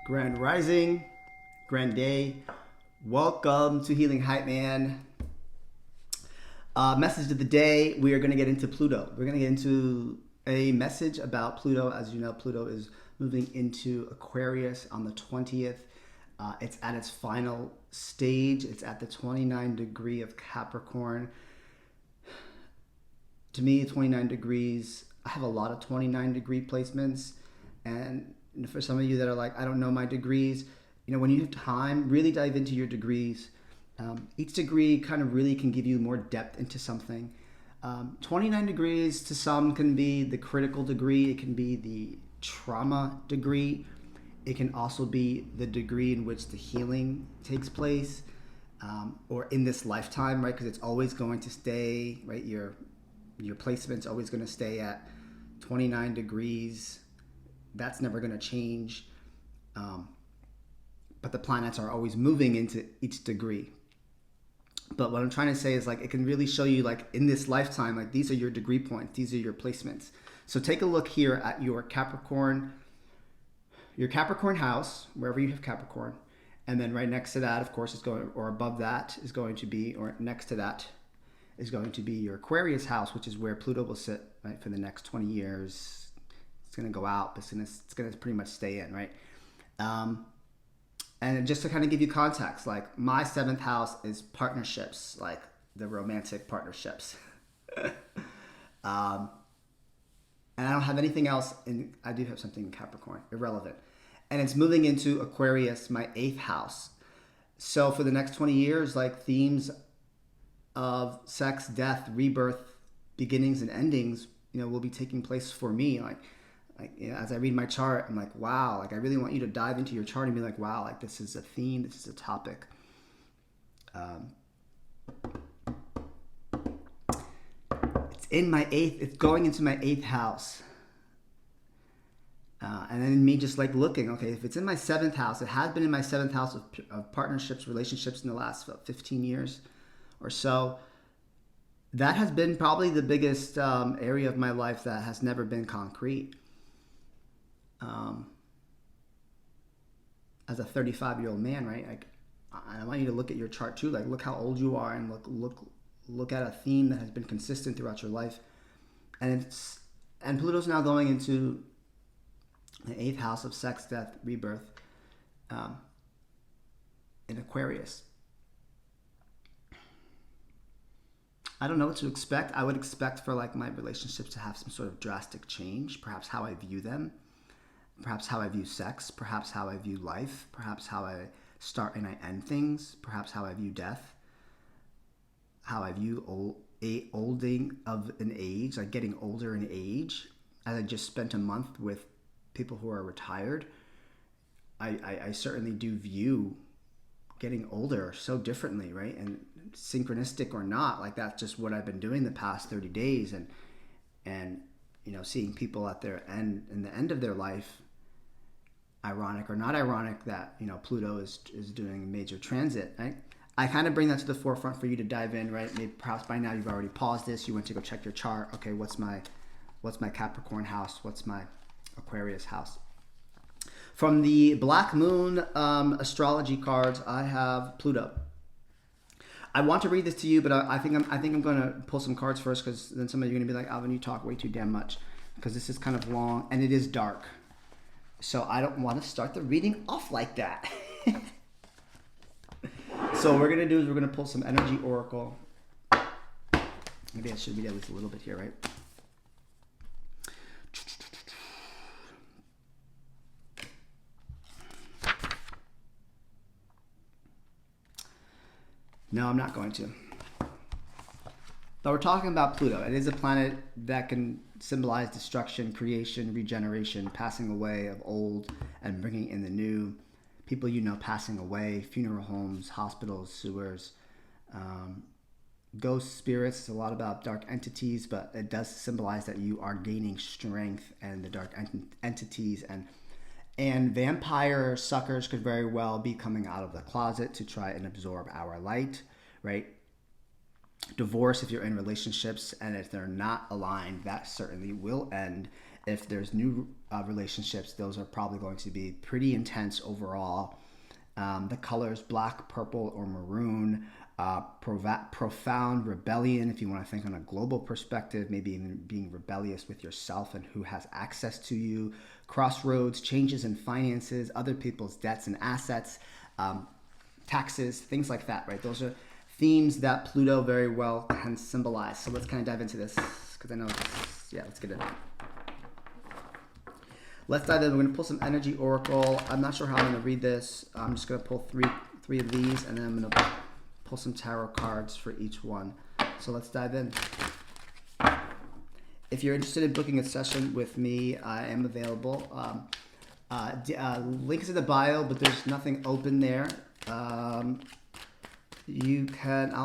Grand Rising, Grand Day. Welcome to Healing Hype Man. Message of the day, we are going to get into Pluto. We're going to get into a message about Pluto. As you know, Pluto is moving into Aquarius on the 20th. It's at its final stage. It's at the 29 degree of Capricorn. To me, 29 degrees, I have a lot of 29 degree placements. And for some of you that are like, I don't know my degrees, when you have time, really dive into your degrees. Each degree kind of really can give you more depth into something. 29 degrees to some can be the critical degree. It can be the trauma degree. It can also be the degree in which the healing takes place, or in this lifetime, right? Because it's always going to stay, right? Your placement's always going to stay at 29 degrees. That's never going to change. But the planets are always moving into each degree. But what I'm trying to say is, like, it can really show you, like, in this lifetime, like, these are your degree points. These are your placements. So take a look here at your Capricorn house, wherever you have Capricorn. And then right next to that, of course, is going, or above that is going to be, or next to that is going to be your Aquarius house, which is where Pluto will sit, right, for the next 20 years. It's going to go out, but it's going to pretty much stay in, right? And just to kind of give you context, like, my 7th house is partnerships, like the romantic partnerships. And I don't have anything else, I do have something in Capricorn, irrelevant. And it's moving into Aquarius, my 8th house. So for the next 20 years, like, themes of sex, death, rebirth, beginnings and endings, will be taking place for me. Like, as I read my chart, I'm like, wow, like, I really want you to dive into your chart and be like, wow, like, this is a theme, this is a topic. It's going into my 8th house. And then me just, like, looking, okay, if it's in my 7th house, it has been in my 7th house of partnerships, relationships in the last 15 years or so. That has been probably the biggest area of my life that has never been concrete. As a 35-year-old man, right? Like, I want you to look at your chart too. Like, look how old you are, and look at a theme that has been consistent throughout your life. And Pluto's now going into the 8th house of sex, death, rebirth, in Aquarius. I don't know what to expect. I would expect for, like, my relationships to have some sort of drastic change, perhaps how I view them, perhaps how I view sex, perhaps how I view life, perhaps how I start and I end things, perhaps how I view death, how I view olding of an age, like getting older in age. As I just spent a month with people who are retired, I certainly do view getting older so differently, right? And synchronistic or not, like, that's just what I've been doing the past 30 days. And seeing people at their end, in the end of their life, ironic or not ironic that, Pluto is doing a major transit, right? I kind of bring that to the forefront for you to dive in, right? Maybe perhaps by now you've already paused this. You went to go check your chart. Okay, what's my Capricorn house? What's my Aquarius house? From the Black Moon astrology cards, I have Pluto. I want to read this to you, but I think I'm going to pull some cards first, because then some of you are going to be like, Alvin, you talk way too damn much, because this is kind of long and it is dark. So I don't want to start the reading off like that. So what we're going to do is we're going to pull some energy oracle. Maybe I should read at least a little bit here, right? No, I'm not going to. But we're talking about Pluto. It is a planet that can symbolize destruction, creation, regeneration, passing away of old and bringing in the new. People passing away, funeral homes, hospitals, sewers, ghost spirits. It's a lot about dark entities, but it does symbolize that you are gaining strength, and the dark entities and vampire suckers could very well be coming out of the closet to try and absorb our light, right? Divorce, if you're in relationships and if they're not aligned, that certainly will end. If there's new relationships, those are probably going to be pretty intense overall. The colors black, purple, or maroon. Profound rebellion, if you want to think on a global perspective, maybe even being rebellious with yourself and who has access to you. Crossroads, changes in finances, other people's debts and assets, taxes, things like that, right? Those are themes that Pluto very well can symbolize. So let's kind of dive into this because I know let's get it. Let's dive in. We're going to pull some energy oracle. I'm not sure how I'm going to read this. I'm just going to pull three of these, and then I'm going to pull some tarot cards for each one. So let's dive in. If you're interested in booking a session with me, I am available. Link is in the bio, but there's nothing open there. I'll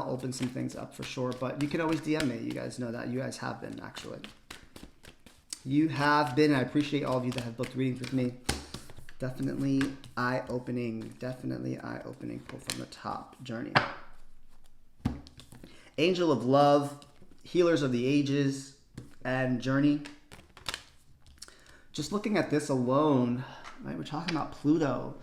open some things up for sure, but you can always DM me. You guys know that. You guys have been, actually. You have been. I appreciate all of you that have booked readings with me. Definitely eye-opening. Pull from the top. Journey. Angel of Love, Healers of the Ages, and Journey. Just looking at this alone, right? We're talking about Pluto.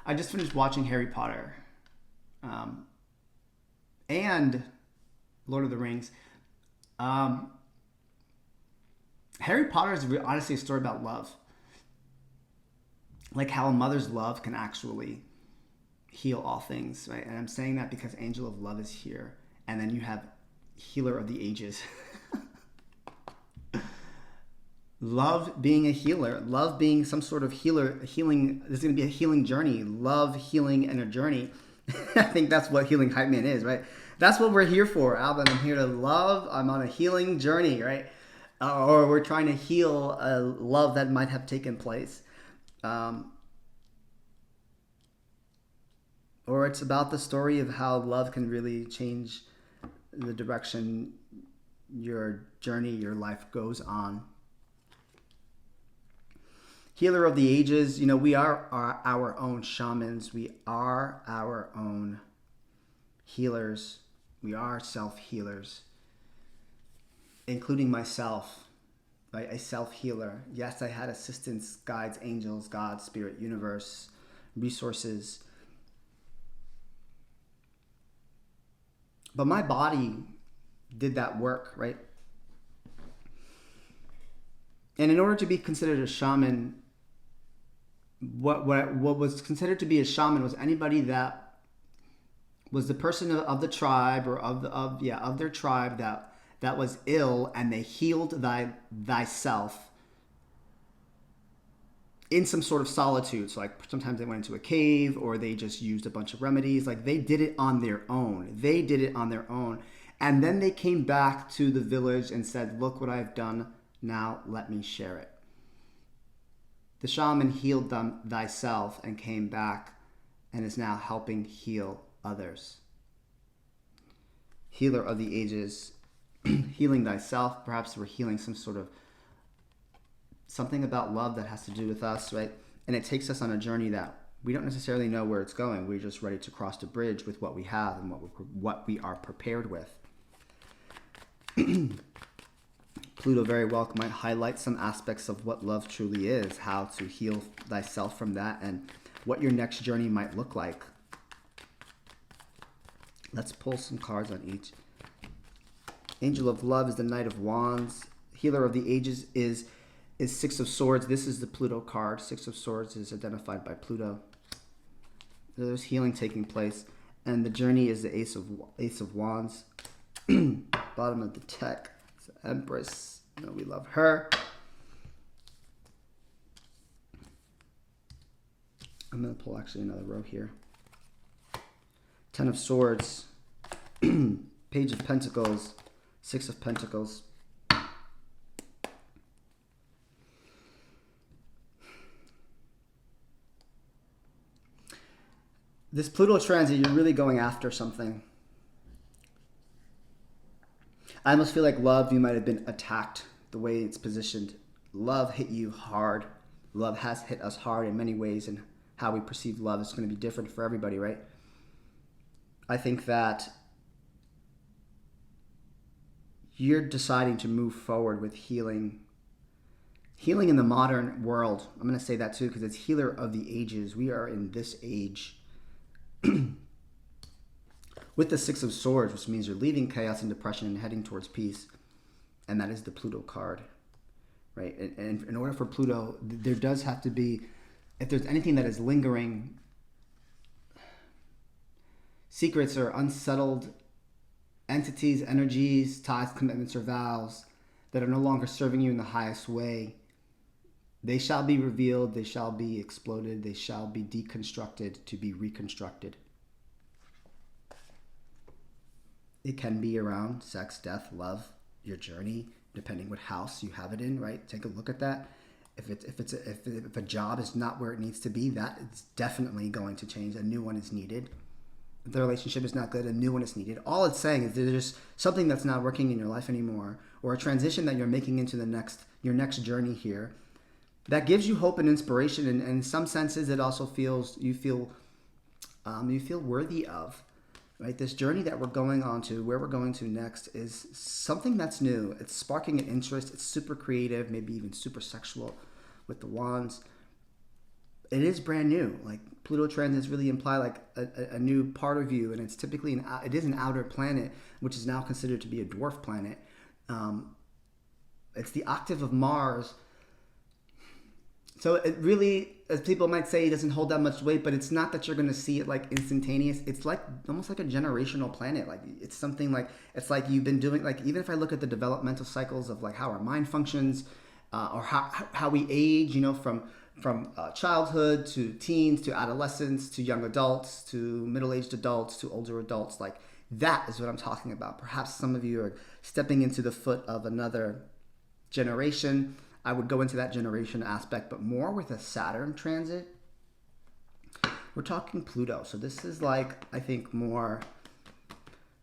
I just finished watching Harry Potter. And Lord of the Rings. Harry Potter is honestly a story about love. Like how a mother's love can actually heal all things, right? And I'm saying that because Angel of Love is here. And then you have Healer of the Ages. Love being a healer. Love being some sort of healing. There's going to be a healing journey. Love, healing, and a journey. I think that's what Healing Hype Man is, right? That's what we're here for, Alvin. I'm here to love. I'm on a healing journey, right? Or we're trying to heal a love that might have taken place. Or it's about the story of how love can really change the direction your journey, your life goes on. Healer of the Ages, we are our own shamans. We are our own healers. We are self-healers, including myself, right? A self-healer. Yes, I had assistants, guides, angels, God, spirit, universe, resources. But my body did that work, right? And in order to be considered a shaman, what was considered to be a shaman was anybody that was the person of the tribe or of their tribe that was ill, and they healed thyself in some sort of solitude. So like sometimes they went into a cave, or they just used a bunch of remedies. Like they did it on their own. And then they came back to the village and said, look what I've done. Now let me share it. The shaman healed them thyself and came back and is now helping heal others. Healer of the Ages, healing thyself. Perhaps we're healing some sort of something about love that has to do with us, right? And it takes us on a journey that we don't necessarily know where it's going. We're just ready to cross the bridge with what we have and what we are prepared with. Pluto very well might highlight some aspects of what love truly is, how to heal thyself from that, and what your next journey might look like. Let's pull some cards on each. Angel of Love is the Knight of Wands. Healer of the Ages is Six of Swords. This is the Pluto card. Six of Swords is identified by Pluto. There's healing taking place. And the journey is the Ace of Wands. Bottom of the deck. It's the Empress. We love her. I'm going to pull actually another row here. Ten of Swords. Page of Pentacles. Six of Pentacles. This Pluto transit, you're really going after something. I almost feel like love, you might have been attacked the way it's positioned. Love hit you hard. Love has hit us hard in many ways, and how we perceive love is going to be different for everybody, right? I think that you're deciding to move forward with healing. Healing in the modern world. I'm going to say that too because it's healer of the ages. We are in this age with the Six of Swords, which means you're leaving chaos and depression and heading towards peace. And that is the Pluto card, right? And in order for Pluto, there does have to be, if there's anything that is lingering, secrets or unsettled entities, energies, ties, commitments, or vows that are no longer serving you in the highest way, they shall be revealed, they shall be exploded, they shall be deconstructed to be reconstructed. It can be around sex, death, love, your journey, depending what house you have it in, right? Take a look at that. If a job is not where it needs to be, that is definitely going to change. A new one is needed. If the relationship is not good, a new one is needed. All it's saying is there's something that's not working in your life anymore, or a transition that you're making into your next journey here, that gives you hope and inspiration. And in some senses, it also feels you feel worthy of. Right, this journey that we're going on to, where we're going to next, is something that's new. It's sparking an interest. It's super creative, maybe even super sexual with the wands. It is brand new. Like Pluto transits really imply like a new part of you, and it's typically it is an outer planet, which is now considered to be a dwarf planet. It's the octave of Mars. So it really, as people might say, it doesn't hold that much weight, but it's not that you're going to see it like instantaneous. It's like almost like a generational planet. Like it's something like, it's like you've been doing, like even if I look at the developmental cycles of like how our mind functions or how we age, from childhood to teens to adolescence to young adults to middle-aged adults to older adults, like that is what I'm talking about. Perhaps some of you are stepping into the foot of another generation. I would go into that generation aspect, but more with a Saturn transit. We're talking Pluto. So this is like, I think, more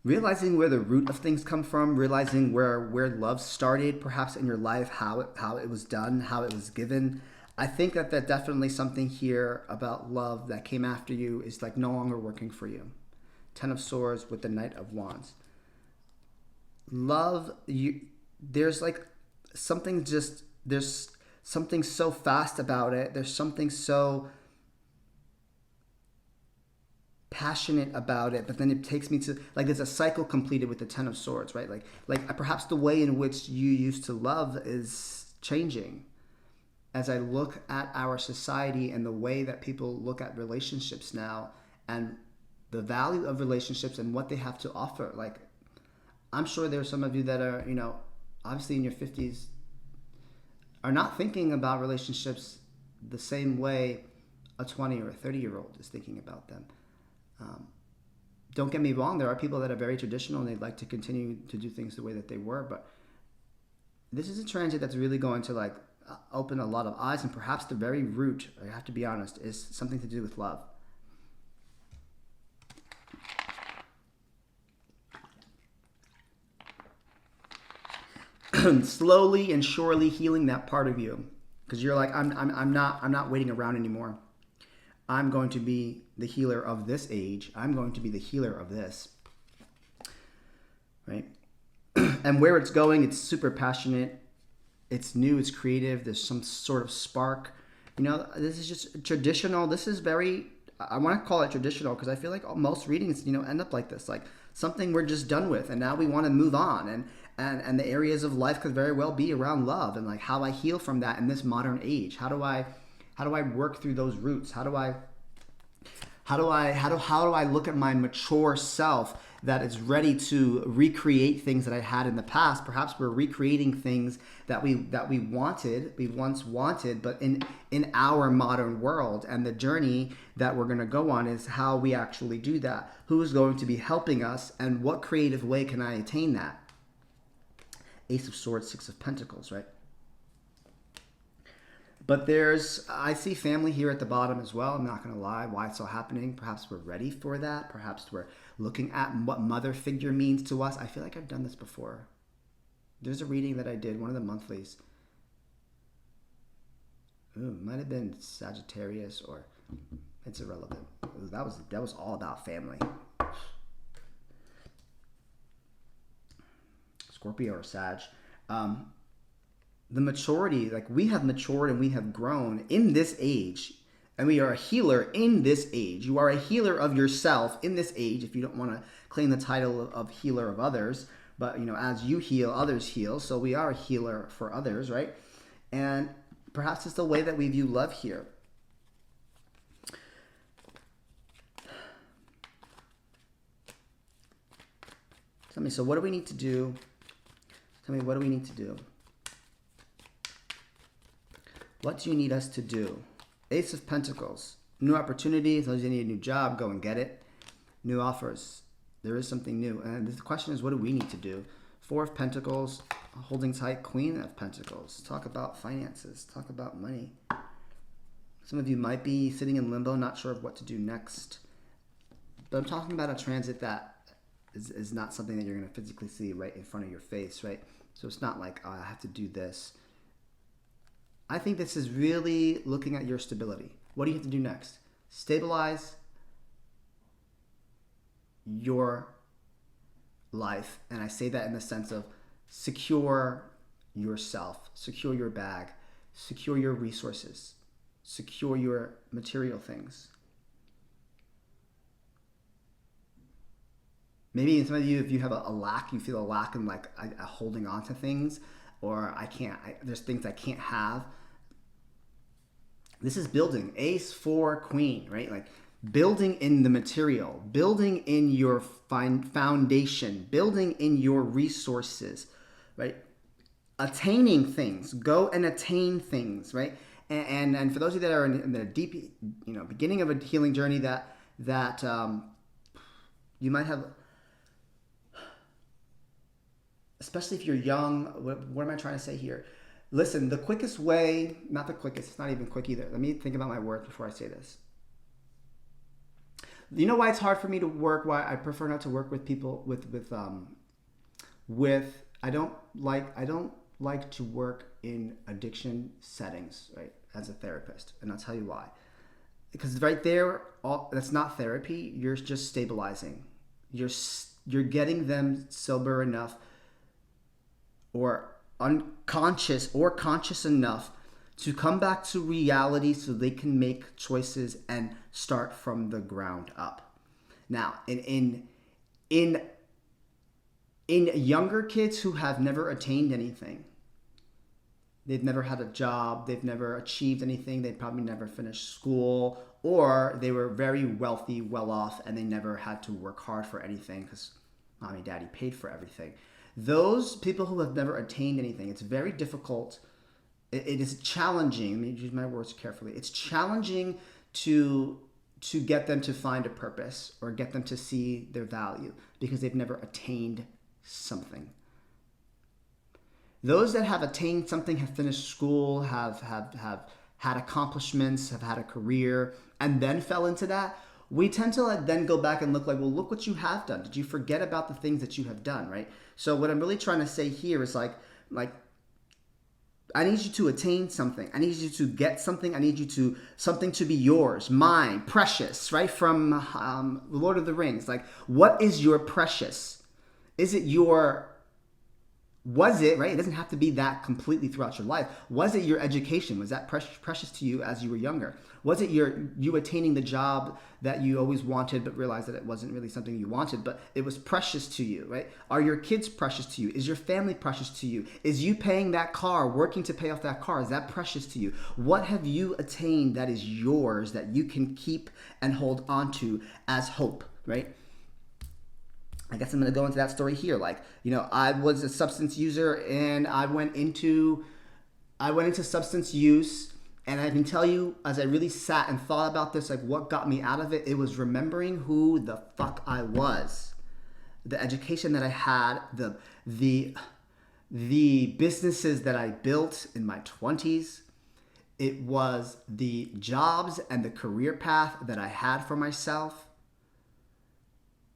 realizing where the root of things come from, realizing where love started, perhaps in your life, how it was done, how it was given. I think that definitely something here about love that came after you is like no longer working for you. Ten of Swords with the Knight of Wands. Love, there's like something just, there's something so fast about it. There's something so passionate about it, but then it takes me to like there's a cycle completed with the Ten of Swords, right? Like perhaps the way in which you used to love is changing. As I look at our society and the way that people look at relationships now and the value of relationships and what they have to offer, like I'm sure there are some of you that are, obviously in your 50s, are not thinking about relationships the same way a 20 or a 30-year-old is thinking about them. Don't get me wrong, there are people that are very traditional and they'd like to continue to do things the way that they were, but this is a transit that's really going to like open a lot of eyes, and perhaps the very root, I have to be honest, is something to do with love. Slowly and surely healing that part of you, because you're like, I'm not waiting around anymore. I'm going to be the healer of this age. I'm going to be the healer of this, right? And where it's going, it's super passionate. It's new. It's creative. There's some sort of spark. This is just traditional. This is very, I want to call it traditional because I feel like most readings, end up like this, like something we're just done with, and now we want to move on. And the areas of life could very well be around love and like how I heal from that in this modern age. How do I work through those roots? How do I look at my mature self that is ready to recreate things that I had in the past? Perhaps we're recreating things that we once wanted, but in our modern world. And the journey that we're going to go on is how we actually do that. Who is going to be helping us, and what creative way can I attain that? Ace of Swords, Six of Pentacles, right? But I see family here at the bottom as well. I'm not going to lie. Why it's all happening. Perhaps we're ready for that. Perhaps we're looking at what mother figure means to us. I feel like I've done this before. There's a reading that I did, one of the monthlies. Might have been Sagittarius, or it's irrelevant. That was all about family. Scorpio or Sag, the maturity, like we have matured and we have grown in this age, and we are a healer in this age. You are a healer of yourself in this age, if you don't want to claim the title of healer of others. But, as you heal, others heal. So we are a healer for others, right? And perhaps it's the way that we view love here. Tell me, so what do we need to do? Tell me, what do we need to do? What do you need us to do? Ace of Pentacles. New opportunities. Those you need a new job, go and get it. New offers. There is something new. And the question is, what do we need to do? Four of Pentacles. Holding tight. Queen of Pentacles. Talk about finances. Talk about money. Some of you might be sitting in limbo, not sure of what to do next. But I'm talking about a transit that is not something that you're going to physically see right in front of your face, right? So it's not like, oh, I have to do this. I think this is really looking at your stability. What do you have to do next? Stabilize your life. And I say that in the sense of secure yourself, secure your bag, secure your resources, secure your material things. Maybe some of you, if you have a lack, you feel a lack in like a holding on to things, or there's things I can't have. This is building. Ace, 4, Queen, right? Like building in the material, building in your foundation, building in your resources, right? Attaining things. Go and attain things, right? And for those of you that are in the deep, beginning of a healing journey that you might have, especially if you're young, what am I trying to say here? Listen, the quickest way, not the quickest, it's not even quick either. Let me think about my words before I say this. You know why it's hard for me to work, why I prefer not to work with people I don't like to work in addiction settings, right, as a therapist. And I'll tell you why. Because right there, that's not therapy, you're just stabilizing. You're getting them sober enough or unconscious or conscious enough to come back to reality so they can make choices and start from the ground up. Now, in younger kids who have never attained anything, they've never had a job, they've never achieved anything, they've probably never finished school, or they were very wealthy, well off, and they never had to work hard for anything because mommy and daddy paid for everything. Those people who have never attained anything, it's very difficult. It is challenging. Let me use my words carefully. It's challenging to get them to find a purpose or get them to see their value because they've never attained something. Those that have attained something, have finished school, have had accomplishments, have had a career, and then fell into that, we tend to then go back and look like, well, look what you have done. Did you forget about the things that you have done, right? So what I'm really trying to say here is like I need you to attain something. I need you to get something. I need you to something to be yours, mine, precious, right? From Lord of the Rings. Like, what is your precious? Is it your... Was it, right? It doesn't have to be that completely throughout your life. Was it your education? Was that precious to you as you were younger? Was it you attaining the job that you always wanted but realized that it wasn't really something you wanted, but it was precious to you, right? Are your kids precious to you? Is your family precious to you? Is you paying that car, working to pay off that car, is that precious to you? What have you attained that is yours that you can keep and hold on to as hope, right? I guess I'm going to go into that story here. Like, I was a substance user and I went into substance use, and I can tell you, as I really sat and thought about this, like what got me out of it, it was remembering who the fuck I was, the education that I had, the businesses that I built in my 20s. It was the jobs and the career path that I had for myself.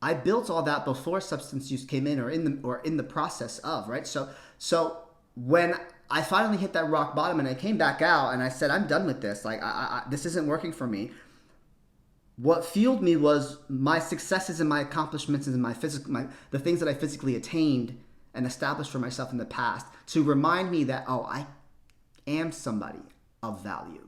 I built all that before substance use came in, or in the process of, right? So when I finally hit that rock bottom and I came back out and I said, I'm done with this. Like, this isn't working for me. What fueled me was my successes and my accomplishments and the things that I physically attained and established for myself in the past to remind me that, oh, I am somebody of value.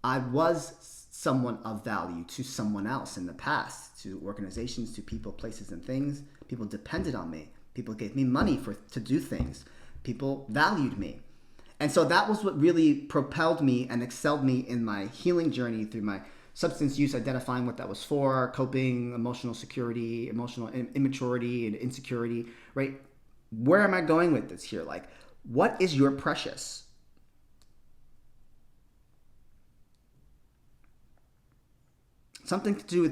I was someone of value to someone else in the past, to organizations, to people, places, and things. People depended on me. People gave me money to do things. People valued me. And so that was what really propelled me and excelled me in my healing journey through my substance use, identifying what that was for, coping, emotional security, emotional immaturity and insecurity, right? Where am I going with this here? Like, what is your precious? Something to do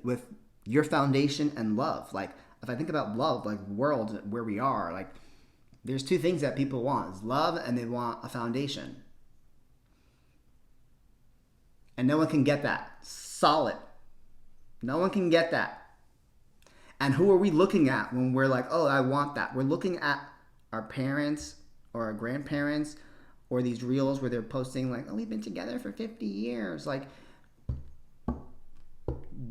with your foundation and love. Like, if I think about love, like world where we are, like there's two things that people want: is love, and they want a foundation. And no one can get that. Solid. No one can get that. And who are we looking at when we're like, oh, I want that? We're looking at our parents or our grandparents, or these reels where they're posting like, oh, we've been together for 50 years. Like,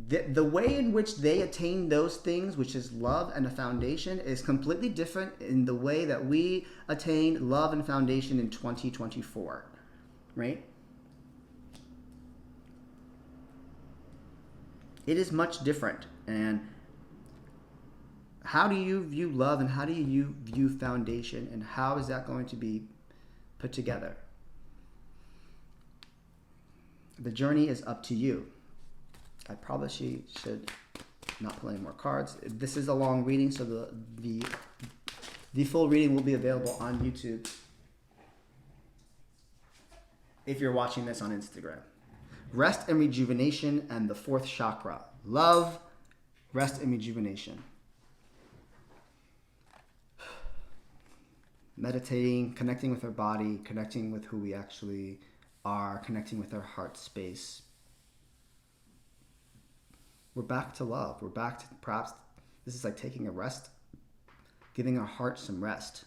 the way in which they attain those things, which is love and a foundation, is completely different in the way that we attain love and foundation in 2024, right? It is much different. And how do you view love, and how do you view foundation, and how is that going to be put together? The journey is up to you. I probably should not play any more cards. This is a long reading, so the full reading will be available on YouTube if you're watching this on Instagram. Rest and rejuvenation and the fourth chakra. Love, rest and rejuvenation. Meditating, connecting with our body, connecting with who we actually are, connecting with our heart space. We're back to love. We're back to, perhaps this is like taking a rest, giving our heart some rest.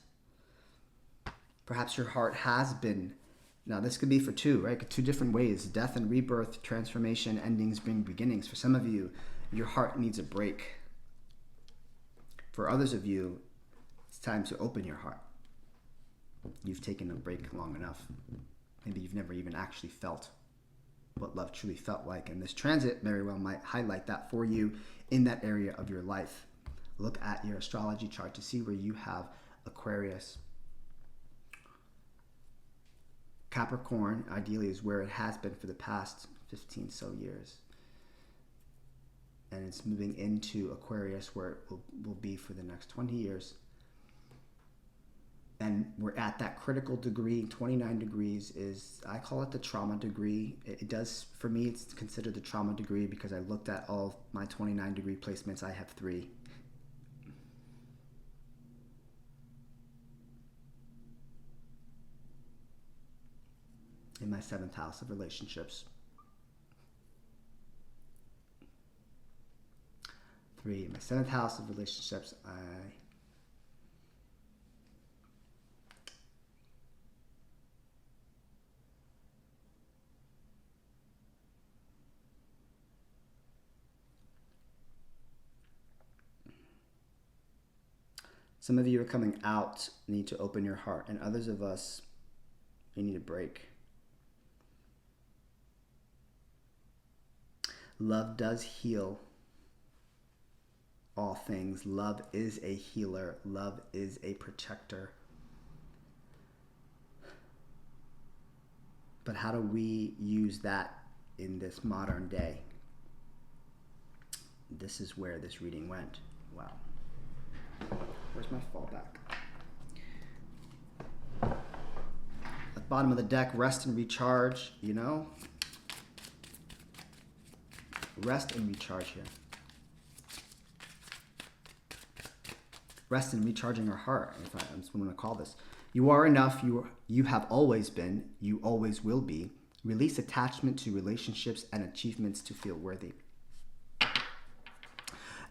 Perhaps your heart has been, now this could be for two, right? Two different ways: death and rebirth, transformation, endings bring beginnings. For some of you, your heart needs a break. For others of you, it's time to open your heart. You've taken a break long enough. Maybe you've never even actually felt what love truly felt like. And this transit very well might highlight that for you in that area of your life. Look at your astrology chart to see where you have Aquarius. Capricorn, ideally, is where it has been for the past 15 so years. And it's moving into Aquarius, where it will be for the next 20 years. And we're at that critical degree. 29 degrees is, I call it the trauma degree. It does, for me, it's considered the trauma degree because I looked at all of my 29 degree placements. I have 3. In my 7th house of relationships. 3. In my 7th house of relationships, some of you are coming out, need to open your heart, and others of us, you need a break. Love does heal all things. Love is a healer. Love is a protector. But how do we use that in this modern day? This is where this reading went. Wow. Where's my fallback? At the bottom of the deck, rest and recharge, you know? Rest and recharge here. Rest and recharging our heart, if that's what I'm going to call this. You are enough. You have always been. You always will be. Release attachment to relationships and achievements to feel worthy.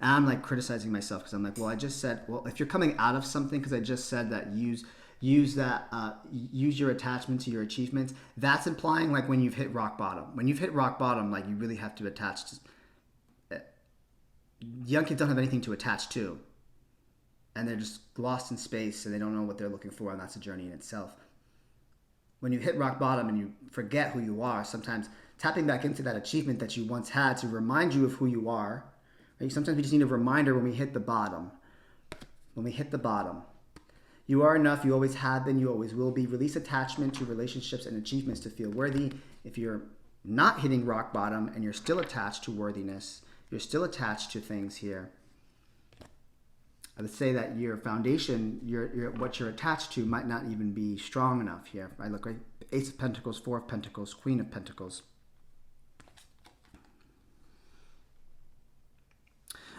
And I'm like criticizing myself because I'm like, well, I just said, well, if you're coming out of something, because I just said that use your attachment to your achievements. That's implying like when you've hit rock bottom. When you've hit rock bottom, like you really have to attach to. Young kids don't have anything to attach to. and they're just lost in space and they don't know what they're looking for, and that's a journey in itself. When you hit rock bottom and you forget who you are, sometimes tapping back into that achievement that you once had to remind you of who you are. Right? Sometimes we just need a reminder when we hit the bottom. When we hit the bottom. You are enough, you always have been, you always will be. Release attachment to relationships and achievements to feel worthy. If you're not hitting rock bottom and you're still attached to worthiness, you're still attached to things here, I would say that your foundation, what you're attached to might not even be strong enough here. I look right, Ace of Pentacles, Four of Pentacles, Queen of Pentacles.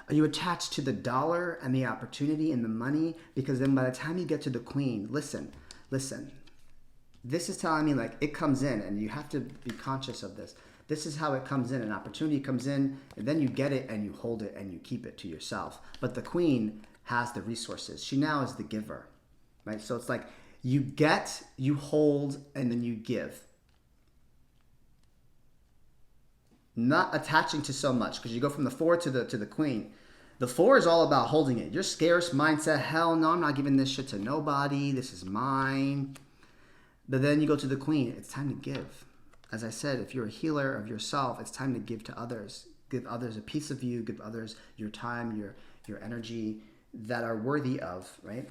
Are you attached to the dollar and the opportunity and the money? Because then by the time you get to the Queen, listen. This is telling me like it comes in, and you have to be conscious of this. This is how it comes in. An opportunity comes in, and then you get it and you hold it and you keep it to yourself. But the Queen has the resources. She now is the giver, right? So it's like you get, you hold, and then you give. Not attaching to so much, because you go from the Four to the Queen. The Four is all about holding it. Your scarce mindset, hell no, I'm not giving this shit to nobody. This is mine. But then you go to the Queen. It's time to give. As I said, if you're a healer of yourself, it's time to give to others. Give others a piece of you. Give others your time, your energy that are worthy of, right?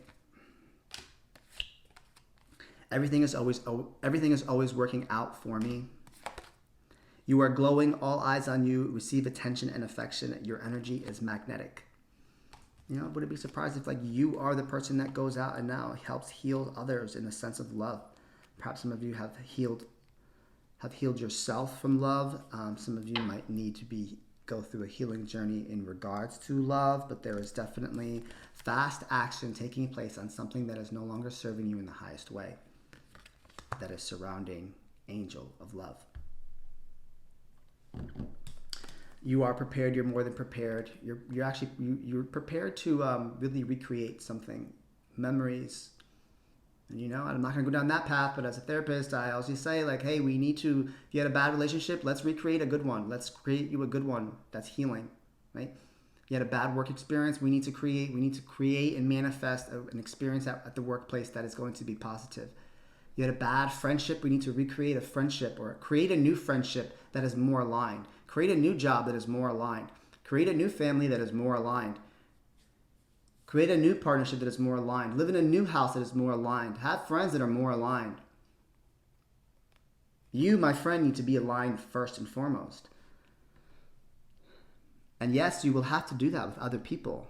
Everything is always working out for me. You are glowing, all eyes on you, receive attention and affection. Your energy is magnetic. You know, would it be surprised if like you are the person that goes out and now helps heal others in the sense of love? Perhaps some of you have healed yourself from love. Some of you might need to go through a healing journey in regards to love, but there is definitely fast action taking place on something that is no longer serving you in the highest way. That is surrounding angel of love. You are prepared. You're more than prepared. You're prepared to really recreate something, memories. And you know, I'm not going to go down that path, but as a therapist, I always say like, hey, we need to. If you had a bad relationship, let's recreate a good one. Let's create you a good one that's healing, right? You had a bad work experience. We need to create and manifest an experience at the workplace that is going to be positive. You had a bad friendship. We need to recreate a friendship or create a new friendship that is more aligned. Create a new job that is more aligned. Create a new family that is more aligned. Create a new partnership that is more aligned. Live in a new house that is more aligned. Have friends that are more aligned. You, my friend, need to be aligned first and foremost. And yes, you will have to do that with other people.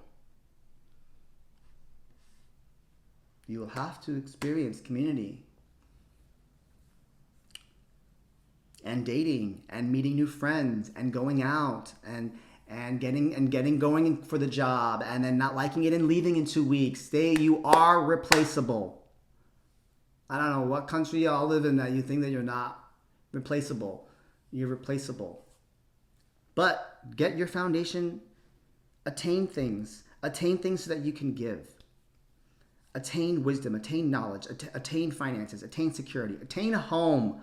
You will have to experience community. And dating and meeting new friends and going out and getting going for the job and then not liking it and leaving in 2 weeks. You are replaceable. I don't know what country y'all live in that you think that you're not replaceable. You're replaceable. But get your foundation, attain things so that you can give. Attain wisdom, attain knowledge, attain finances, attain security, attain a home.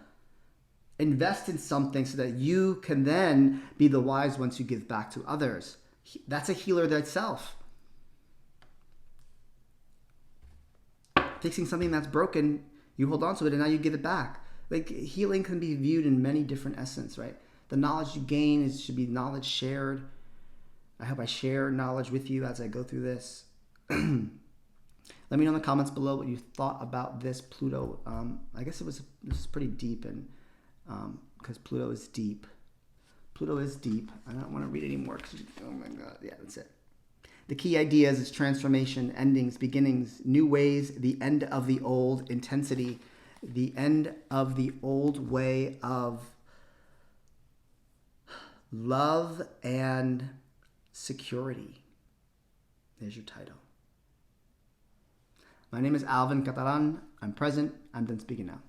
Invest in something so that you can then be the wise ones who give back to others. That's a healer itself. Fixing something that's broken, you hold on to it and now you give it back. Like healing can be viewed in many different essence, right? The knowledge you gain should be knowledge shared. I hope I share knowledge with you as I go through this. Let me know in the comments below what you thought about this Pluto. I guess this is pretty deep and because Pluto is deep. Pluto is deep. I don't want to read anymore because, oh my God. Yeah, that's it. The key ideas is transformation, endings, beginnings, new ways, the end of the old, intensity, the end of the old way of love and security. There's your title. My name is Alvin Catalan. I'm present. I'm done speaking now.